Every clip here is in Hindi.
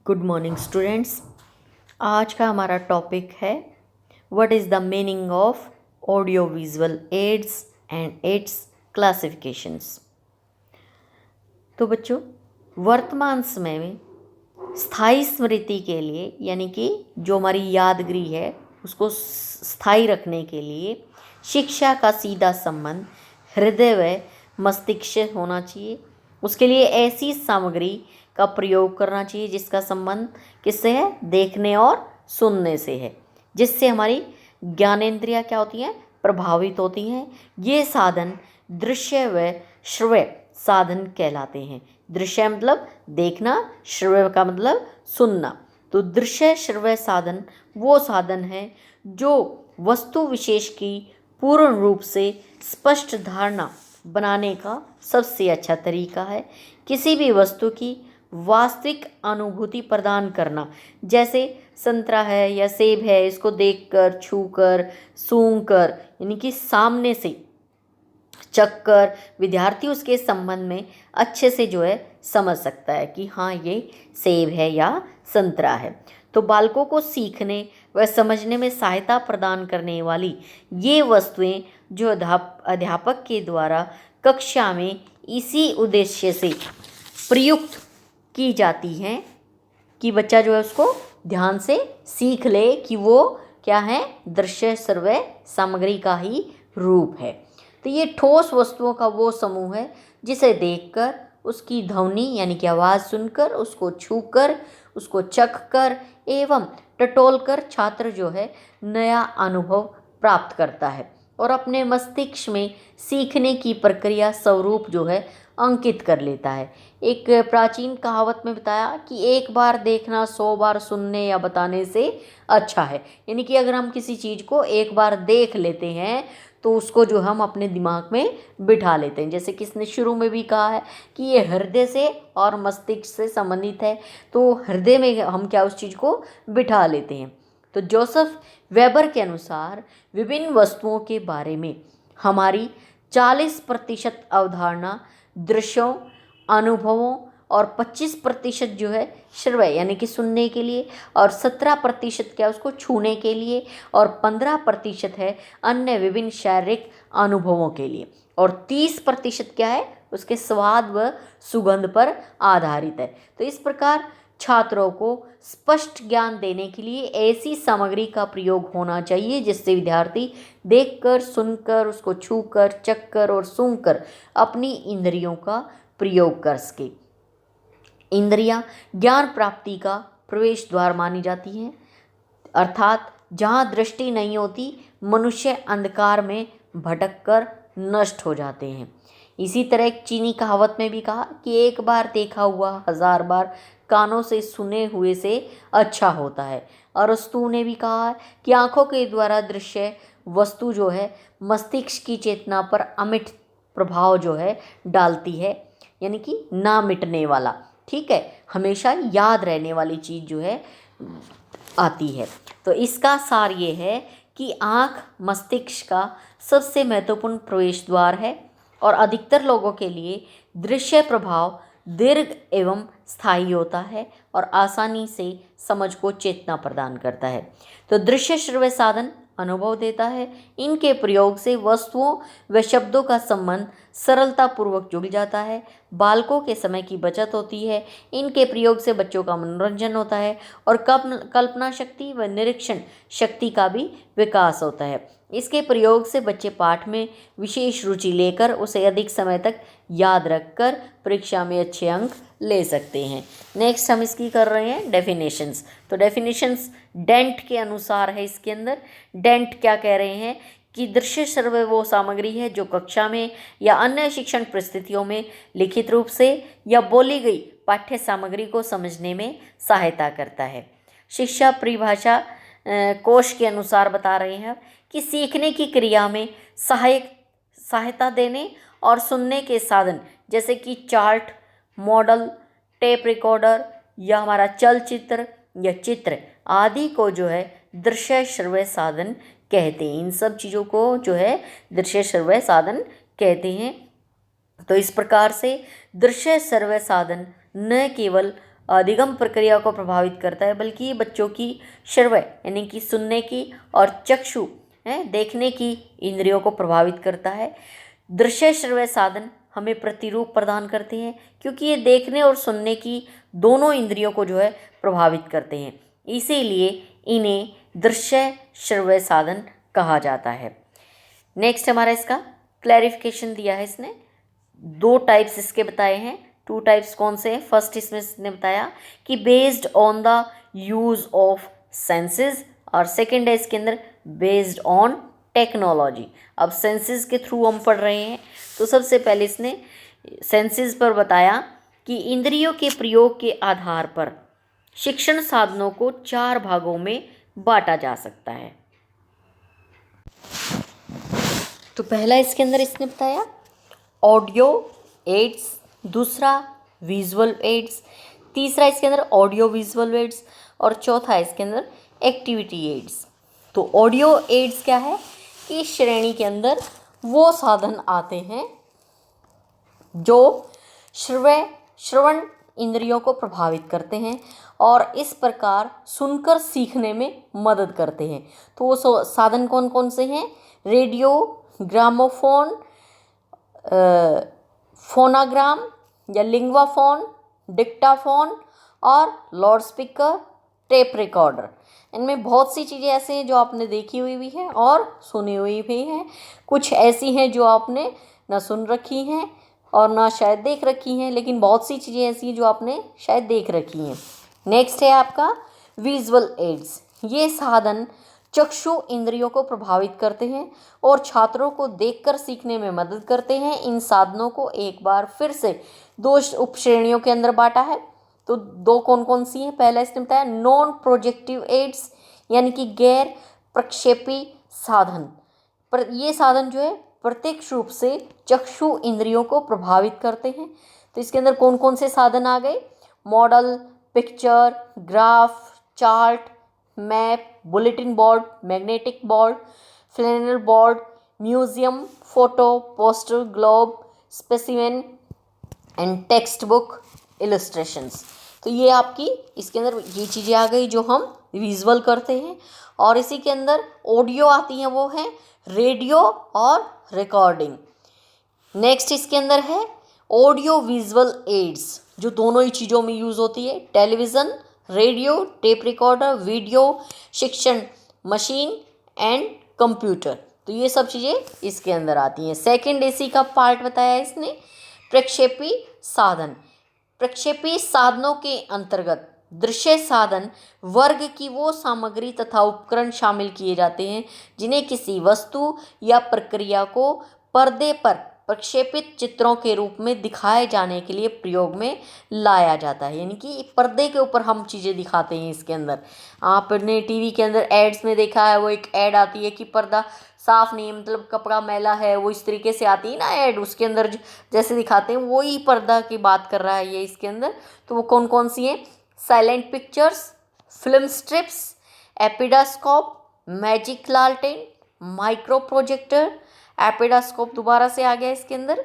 Good morning students. आज का हमारा टॉपिक है what is the meaning of audio visual aids and it's classifications. तो बच्चों, वर्तमान समय में स्थायी स्मृति के लिए यानी कि जो हमारी यादगिरी है उसको स्थायी रखने के लिए शिक्षा का सीधा संबंध हृदय व मस्तिष्क से होना चाहिए। उसके लिए ऐसी सामग्री का प्रयोग करना चाहिए जिसका संबंध किससे है? देखने और सुनने से है, जिससे हमारी ज्ञानेंद्रियां क्या होती हैं? प्रभावित होती हैं। ये साधन दृश्य व श्रव्य साधन कहलाते हैं। दृश्य मतलब देखना, श्रव्य का मतलब सुनना। तो दृश्य श्रव्य साधन वो साधन है जो वस्तु विशेष की पूर्ण रूप से स्पष्ट धारणा बनाने का सबसे अच्छा तरीका है। किसी भी वस्तु की वास्तविक अनुभूति प्रदान करना, जैसे संतरा है या सेब है, इसको देखकर, छूकर, सूंघकर यानी कि सामने से चखकर विद्यार्थी उसके संबंध में अच्छे से जो है समझ सकता है कि हाँ ये सेब है या संतरा है। तो बालकों को सीखने व समझने में सहायता प्रदान करने वाली ये वस्तुएं जो अध्यापक के द्वारा कक्षा में इसी उद्देश्य से प्रयुक्त की जाती हैं कि बच्चा जो है उसको ध्यान से सीख ले कि वो क्या है? दृश्य श्रव्य सामग्री का ही रूप है। तो ये ठोस वस्तुओं का वो समूह है जिसे देखकर, उसकी ध्वनि यानी कि आवाज़ सुनकर, उसको छूकर, उसको चखकर एवं टटोलकर छात्र जो है नया अनुभव प्राप्त करता है और अपने मस्तिष्क में सीखने की प्रक्रिया स्वरूप जो है अंकित कर लेता है। एक प्राचीन कहावत में बताया कि एक बार देखना 100 बार सुनने या बताने से अच्छा है। यानी कि अगर हम किसी चीज़ को एक बार देख लेते हैं तो उसको जो हम अपने दिमाग में बिठा लेते हैं। जैसे किसने शुरू में भी कहा है कि ये हृदय से और मस्तिष्क से संबंधित है, तो हृदय में हम क्या उस चीज़ को बिठा लेते हैं। तो जोसेफ वेबर के अनुसार विभिन्न वस्तुओं के बारे में हमारी 40% अवधारणा दृश्यों, अनुभवों और 25% जो है श्रव्य यानी कि सुनने के लिए, और 17% क्या उसको छूने के लिए, और 15% है अन्य विभिन्न शारीरिक अनुभवों के लिए, और 30% क्या है? उसके स्वाद व सुगंध पर आधारित है। तो इस प्रकार छात्रों को स्पष्ट ज्ञान देने के लिए ऐसी सामग्री का प्रयोग होना चाहिए जिससे विद्यार्थी देखकर, सुनकर, उसको छूकर, चखकर और सूंघकर अपनी इंद्रियों का प्रयोग कर सके। इंद्रियां ज्ञान प्राप्ति का प्रवेश द्वार मानी जाती हैं, अर्थात जहाँ दृष्टि नहीं होती मनुष्य अंधकार में भटककर नष्ट हो जाते हैं। इसी तरह एक चीनी कहावत में भी कहा कि एक बार देखा हुआ 1000 बार कानों से सुने हुए से अच्छा होता है। अरस्तु ने भी कहा है कि आंखों के द्वारा दृश्य वस्तु जो है मस्तिष्क की चेतना पर अमिट प्रभाव जो है डालती है, यानी कि ना मिटने वाला, ठीक है, हमेशा याद रहने वाली चीज़ जो है आती है। तो इसका सार ये है कि आँख मस्तिष्क का सबसे महत्वपूर्ण प्रवेश द्वार है और अधिकतर लोगों के लिए दृश्य प्रभाव दीर्घ एवं स्थायी होता है और आसानी से समझ को चेतना प्रदान करता है। तो दृश्य श्रव्य साधन अनुभव देता है। इनके प्रयोग से वस्तुओं व शब्दों का संबंध सरलतापूर्वक जुड़ जाता है। बालकों के समय की बचत होती है। इनके प्रयोग से बच्चों का मनोरंजन होता है और कल्पना शक्ति व निरीक्षण शक्ति का भी विकास होता है। इसके प्रयोग से बच्चे पाठ में विशेष रुचि लेकर उसे अधिक समय तक याद रखकर परीक्षा में अच्छे अंक ले सकते हैं। नेक्स्ट हम इसकी कर रहे हैं डेफिनेशंस। तो डेफिनेशंस डेंट के अनुसार है। इसके अंदर डेंट क्या कह रहे हैं कि दृश्य श्रव्य वो सामग्री है जो कक्षा में या अन्य शिक्षण परिस्थितियों में लिखित रूप से या बोली गई पाठ्य सामग्री को समझने में सहायता करता है। शिक्षा परिभाषा कोश के अनुसार बता रहे हैं कि सीखने की क्रिया में सहायता देने और सुनने के साधन जैसे कि चार्ट, मॉडल, टेप रिकॉर्डर या हमारा चलचित्र या चित्र आदि को जो है दृश्य श्रव्य साधन कहते हैं। इन सब चीज़ों को जो है दृश्य श्रव्य साधन कहते हैं। तो इस प्रकार से दृश्य श्रव्य साधन न केवल अधिगम प्रक्रिया को प्रभावित करता है, बल्कि ये बच्चों की श्रवण यानी कि सुनने की और चक्षु देखने की इंद्रियों को प्रभावित करता है। दृश्य श्रव्य साधन हमें प्रतिरूप प्रदान करते हैं, क्योंकि ये देखने और सुनने की दोनों इंद्रियों को जो है प्रभावित करते हैं, इसीलिए इन्हें दृश्य श्रव्य साधन कहा जाता है। नेक्स्ट हमारा इसका क्लैरिफिकेशन दिया है इसने, 2 टाइप्स इसके बताए हैं। 2 टाइप्स कौन से हैं? फर्स्ट इसमें इसने बताया कि based on the use of senses, और सेकंड है इसके अंदर बेस्ड ऑन टेक्नोलॉजी। अब सेंसेस के थ्रू हम पढ़ रहे हैं, तो सबसे पहले इसने सेंसेस पर बताया कि इंद्रियों के प्रयोग के आधार पर शिक्षण साधनों को 4 भागों में बांटा जा सकता है। तो पहला इसके अंदर इसने बताया ऑडियो एड्स, दूसरा विजुअल एड्स, तीसरा इसके अंदर ऑडियो विजुअल एड्स, और चौथा इसके अंदर एक्टिविटी एड्स। तो ऑडियो एड्स क्या है कि इस श्रेणी के अंदर वो साधन आते हैं जो श्रवण इंद्रियों को प्रभावित करते हैं और इस प्रकार सुनकर सीखने में मदद करते हैं। तो वो साधन कौन कौन से हैं? रेडियो, ग्रामोफोन, फोनाग्राम या लिंग्वाफोन, डिक्टाफोन और लाउड स्पीकर, टेप रिकॉर्डर। इनमें बहुत सी चीज़ें ऐसी हैं जो आपने देखी हुई भी हैं और सुनी हुई भी हैं, कुछ ऐसी हैं जो आपने ना सुन रखी हैं और ना शायद देख रखी हैं, लेकिन बहुत सी चीज़ें ऐसी हैं जो आपने शायद देख रखी हैं। नेक्स्ट है आपका विजुअल एड्स। ये साधन चक्षु इंद्रियों को प्रभावित करते हैं और छात्रों को देखकर सीखने में मदद करते हैं। इन साधनों को एक बार फिर से 2 उपश्रेणियों के अंदर बांटा है। तो 2 कौन कौन सी हैं? पहला इसने बताया नॉन प्रोजेक्टिव एड्स, यानी कि गैर प्रक्षेपी साधन। पर ये साधन जो है प्रत्यक्ष रूप से चक्षु इंद्रियों को प्रभावित करते हैं। तो इसके अंदर कौन कौन से साधन आ गए? Model, picture, graph, chart, map, bulletin board, magnetic board, flannel board, museum, photo, poster, globe, specimen and text book, illustrations. तो ये आपकी इसके अंदर ये चीज़ें आ गई जो हम विजुअल करते हैं। और इसी के अंदर ऑडियो आती हैं, वो है रेडियो और रिकॉर्डिंग। नेक्स्ट इसके अंदर है ऑडियो विजुअल एड्स, जो दोनों ही चीज़ों में यूज़ होती है। Television, radio, tape recorder, video, शिक्षण मशीन एंड कंप्यूटर। तो ये सब चीज़ें इसके अंदर आती हैं। सेकंड इसी का पार्ट बताया इसने प्रक्षेपी साधन। प्रक्षेपी साधनों के अंतर्गत दृश्य साधन वर्ग की वो सामग्री तथा उपकरण शामिल किए जाते हैं जिन्हें किसी वस्तु या प्रक्रिया को पर्दे पर प्रक्षेपित चित्रों के रूप में दिखाए जाने के लिए प्रयोग में लाया जाता है। यानी कि पर्दे के ऊपर हम चीज़ें दिखाते हैं। इसके अंदर आपने टीवी के अंदर एड्स में देखा है, वो एक ऐड आती है कि पर्दा साफ नहीं है, मतलब कपड़ा मैला है, वो इस तरीके से आती है ना ऐड, उसके अंदर जैसे दिखाते हैं वही पर्दा की बात कर रहा है ये इसके अंदर। तो वो कौन कौन सी हैं? Silent pictures, film strips, epidiascope, magic लालटेन, माइक्रो प्रोजेक्टर, एपिडास्कोप दोबारा से आ गया इसके अंदर,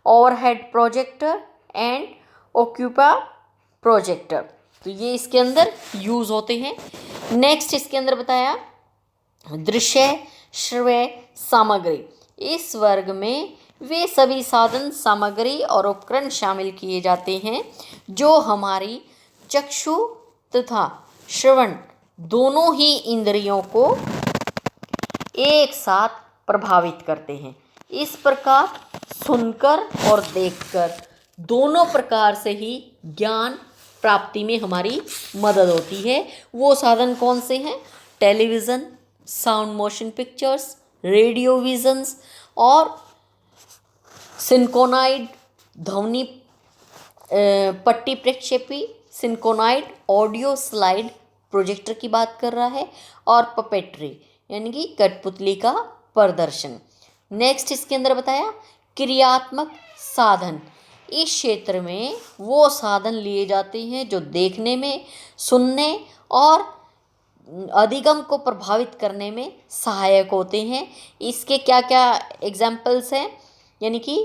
ओवरहेड प्रोजेक्टर एंड ओक्यूपा प्रोजेक्टर। तो ये इसके अंदर यूज़ होते हैं। नेक्स्ट इसके अंदर बताया दृश्य श्रव्य सामग्री। इस वर्ग में वे सभी साधन, सामग्री और उपकरण शामिल किए जाते हैं जो हमारी चक्षु तथा श्रवण दोनों ही इंद्रियों को एक साथ प्रभावित करते हैं। इस प्रकार सुनकर और देखकर दोनों प्रकार से ही ज्ञान प्राप्ति में हमारी मदद होती है। वो साधन कौन से हैं? Television, sound motion pictures, radio visions और सिंक्रोनाइड ध्वनि पट्टी प्रक्षेपी, सिंक्रोनाइड ऑडियो स्लाइड प्रोजेक्टर की बात कर रहा है, और पपेट्री यानी कि कठपुतली का प्रदर्शन। नेक्स्ट इसके अंदर बताया क्रियात्मक साधन। इस क्षेत्र में वो साधन लिए जाते हैं जो देखने में, सुनने और अधिगम को प्रभावित करने में सहायक होते हैं। इसके क्या क्या एग्जाम्पल्स हैं? यानी कि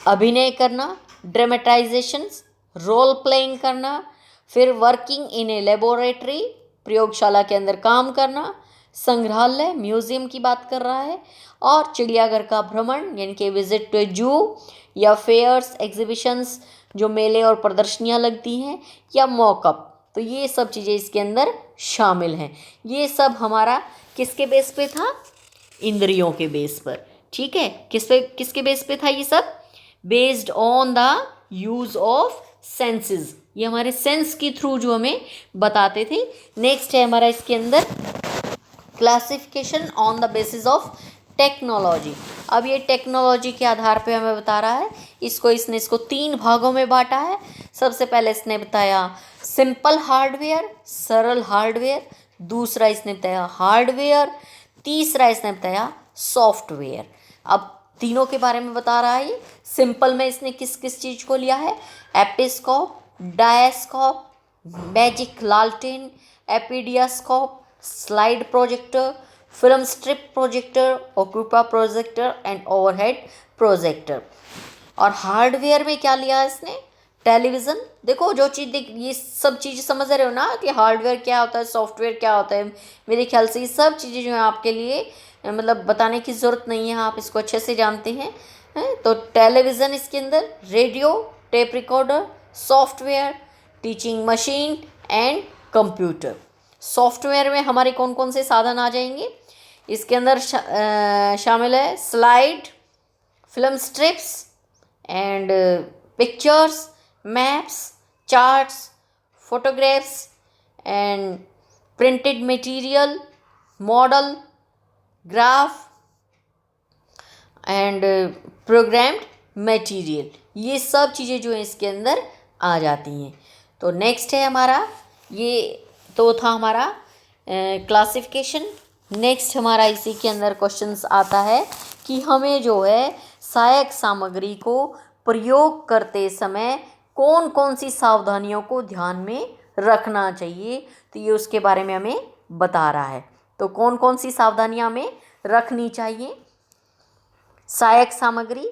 अभिनय करना, ड्रामेटाइजेशंस, रोल प्लेइंग करना, फिर वर्किंग इन ए लेबोरेटरी, प्रयोगशाला के अंदर काम करना, संग्रहालय म्यूजियम की बात कर रहा है, और चिड़ियाघर का भ्रमण यानी कि विजिट टू जू, या फेयर्स एग्जीबिशंस जो मेले और प्रदर्शनियां लगती हैं, या मॉकअप। तो ये सब चीज़ें इसके अंदर शामिल हैं। ये सब हमारा किसके बेस पे था? इंद्रियों के बेस पर। ठीक है, किसके बेस पे था ये सब? Based on the use of senses. ये हमारे सेंस के थ्रू जो हमें बताते थे। नेक्स्ट है हमारा इसके अंदर classification on the basis of technology. अब ये टेक्नोलॉजी के आधार पे हमें बता रहा है। इसको 3 भागों में बांटा है। सबसे पहले इसने बताया सिंपल हार्डवेयर, सरल हार्डवेयर। दूसरा इसने बताया हार्डवेयर। तीसरा इसने बताया सॉफ्टवेयर। अब तीनों के बारे में बता रहा है। सिंपल में इसने किस किस चीज़ को लिया है? एपिस्कोप, डायस्कोप, मैजिक लालटेन, epidiascope, slide projector, film strip projector, ओक्यूपा प्रोजेक्टर एंड ओवरहेड प्रोजेक्टर। और हार्डवेयर में क्या लिया है इसने? टेलीविज़न। देखो जो चीज़ ये सब चीज़ समझ रहे हो ना कि हार्डवेयर क्या होता है, सॉफ्टवेयर क्या होता है। मेरे ख्याल से ये सब चीज़ें जो है आपके लिए मतलब बताने की ज़रूरत नहीं है, आप इसको अच्छे से जानते हैं। तो टेलीविज़न इसके अंदर, radio, tape recorder, software, teaching machine and computer. Software में हमारे कौन कौन से साधन आ जाएंगे? इसके अंदर शामिल है slide, film strips and pictures, maps, charts, photographs and printed material, model, graph and programmed material. ये सब चीज़ें जो हैं इसके अंदर आ जाती हैं। तो नेक्स्ट है हमारा, ये तो था हमारा क्लासिफिकेशन। नेक्स्ट हमारा इसी के अंदर क्वेश्चंस आता है कि हमें जो है सहायक सामग्री को प्रयोग करते समय कौन कौन सी सावधानियों को ध्यान में रखना चाहिए। तो ये उसके बारे में हमें बता रहा है। तो कौन कौन सी सावधानियां हमें रखनी चाहिए? सहायक सामग्री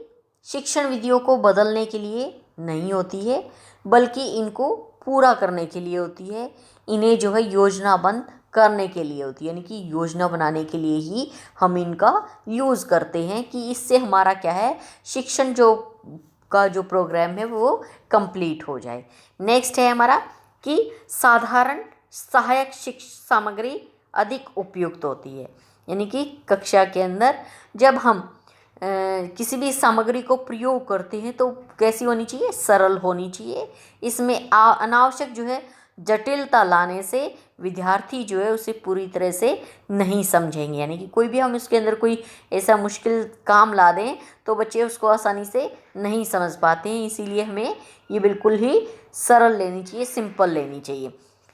शिक्षण विधियों को बदलने के लिए नहीं होती है, बल्कि इनको पूरा करने के लिए होती है। इन्हें जो है योजनाबद्ध करने के लिए होती है, यानी कि योजना बनाने के लिए ही हम इनका यूज़ करते हैं कि इससे हमारा क्या है, शिक्षण जो प्रोग्राम है वो कंप्लीट हो जाए। नेक्स्ट है हमारा कि साधारण सहायक सामग्री अधिक उपयुक्त होती है, यानी कि कक्षा के अंदर जब हम किसी भी सामग्री को प्रयोग करते हैं तो कैसी होनी चाहिए? सरल होनी चाहिए। इसमें अनावश्यक जो है जटिलता लाने से विद्यार्थी जो है उसे पूरी तरह से नहीं समझेंगे, यानी कि कोई भी हम इसके अंदर कोई ऐसा मुश्किल काम ला दें तो बच्चे उसको आसानी से नहीं समझ पाते हैं। इसीलिए हमें ये बिल्कुल ही सरल लेनी चाहिए, सिंपल लेनी चाहिए।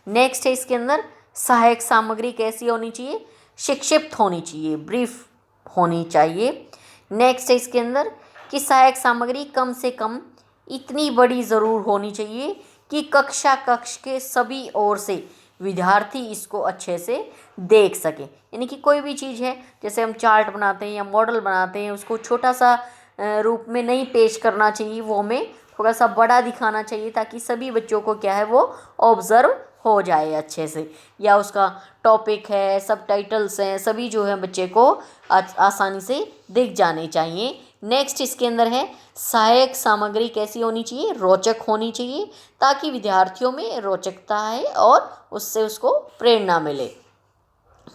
नेक्स्ट है इसके अंदर सहायक सामग्री कैसी होनी चाहिए? संक्षिप्त होनी चाहिए, ब्रीफ होनी चाहिए। नेक्स्ट है इसके अंदर कि सहायक सामग्री कम से कम इतनी बड़ी ज़रूर होनी चाहिए कि कक्ष के सभी ओर से विद्यार्थी इसको अच्छे से देख सकें। यानी कि कोई भी चीज़ है, जैसे हम चार्ट बनाते हैं या मॉडल बनाते हैं, उसको छोटा सा रूप में नहीं पेश करना चाहिए, वो हमें थोड़ा सा बड़ा दिखाना चाहिए ताकि सभी बच्चों को क्या है वो ऑब्ज़र्व हो जाए अच्छे से। या उसका टॉपिक है, सब टाइटल्स हैं, सभी जो है बच्चे को आसानी से दिख जाने चाहिए। नेक्स्ट इसके अंदर है सहायक सामग्री कैसी होनी चाहिए? रोचक होनी चाहिए, ताकि विद्यार्थियों में रोचकता आए और उससे उसको प्रेरणा मिले।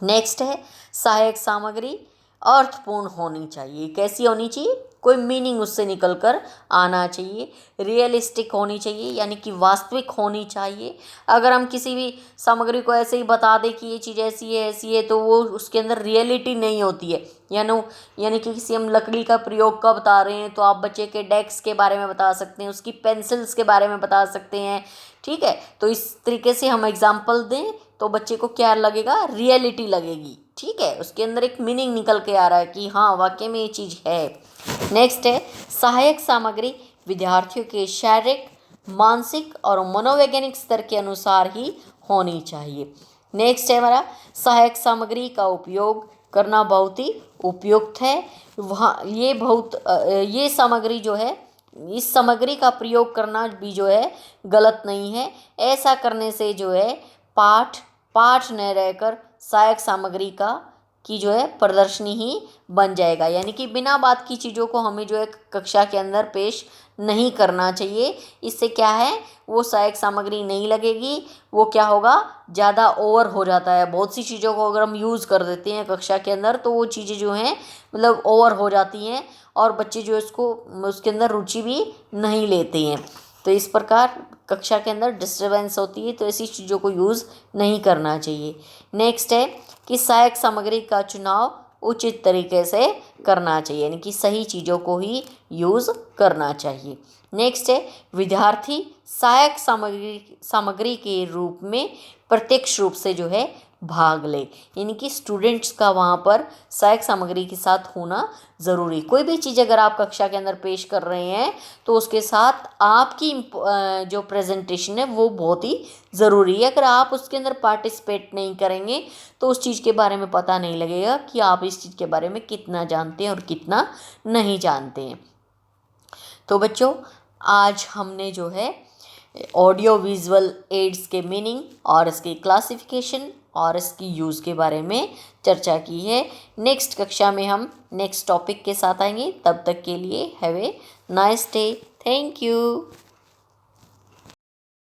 नेक्स्ट है सहायक सामग्री अर्थपूर्ण होनी चाहिए। कैसी होनी चाहिए? कोई मीनिंग उससे निकल कर आना चाहिए। रियलिस्टिक होनी चाहिए, यानी कि वास्तविक होनी चाहिए। अगर हम किसी भी सामग्री को ऐसे ही बता दें कि ये चीज़ ऐसी है तो वो उसके अंदर रियलिटी नहीं होती है। यानी कि किसी हम लकड़ी का प्रयोग का बता रहे हैं तो आप बच्चे के डेस्क के बारे में बता सकते हैं, उसकी पेंसिल्स के बारे में बता सकते हैं। ठीक है, तो इस तरीके से हम एग्जाम्पल दें तो बच्चे को क्या लगेगा? रियलिटी लगेगी। ठीक है, उसके अंदर एक मीनिंग निकल के आ रहा है कि हाँ वाकई में ये चीज़ है। नेक्स्ट है सहायक सामग्री विद्यार्थियों के शारीरिक, मानसिक और मनोवैज्ञानिक स्तर के अनुसार ही होनी चाहिए। नेक्स्ट है हमारा सहायक सामग्री का उपयोग करना बहुत ही उपयुक्त है। ये सामग्री जो है इस सामग्री का प्रयोग करना भी जो है गलत नहीं है। ऐसा करने से जो है पाठ न रहकर सहायक सामग्री की जो है प्रदर्शनी ही बन जाएगा। यानी कि बिना बात की चीज़ों को हमें जो है कक्षा के अंदर पेश नहीं करना चाहिए। इससे क्या है, वो सहायक सामग्री नहीं लगेगी, वो क्या होगा, ज़्यादा ओवर हो जाता है। बहुत सी चीज़ों को अगर हम यूज़ कर देते हैं कक्षा के अंदर तो वो चीज़ें जो हैं मतलब ओवर हो जाती हैं और बच्चे जो इसको उसके अंदर रुचि भी नहीं लेते हैं। तो इस प्रकार कक्षा के अंदर डिस्टर्बेंस होती है, तो ऐसी चीज़ों को यूज़ नहीं करना चाहिए। नेक्स्ट है कि सहायक सामग्री का चुनाव उचित तरीके से करना चाहिए, यानी कि सही चीज़ों को ही यूज़ करना चाहिए। नेक्स्ट है विद्यार्थी सहायक सामग्री के रूप में प्रत्यक्ष रूप से जो है भाग ले, यानी कि स्टूडेंट्स का वहाँ पर सहायक सामग्री के साथ होना ज़रूरी। कोई भी चीज़ अगर आप कक्षा के अंदर पेश कर रहे हैं तो उसके साथ आपकी जो प्रेजेंटेशन है वो बहुत ही ज़रूरी है। अगर आप उसके अंदर पार्टिसिपेट नहीं करेंगे तो उस चीज़ के बारे में पता नहीं लगेगा कि आप इस चीज़ के बारे में कितना जानते हैं और कितना नहीं जानते हैं। तो बच्चों, आज हमने जो है ऑडियो विजुअल एड्स के मीनिंग और इसकी क्लासिफिकेशन और इसकी यूज़ के बारे में चर्चा की है। नेक्स्ट कक्षा में हम नेक्स्ट टॉपिक के साथ आएंगे। तब तक के लिए have a nice day. Thank you.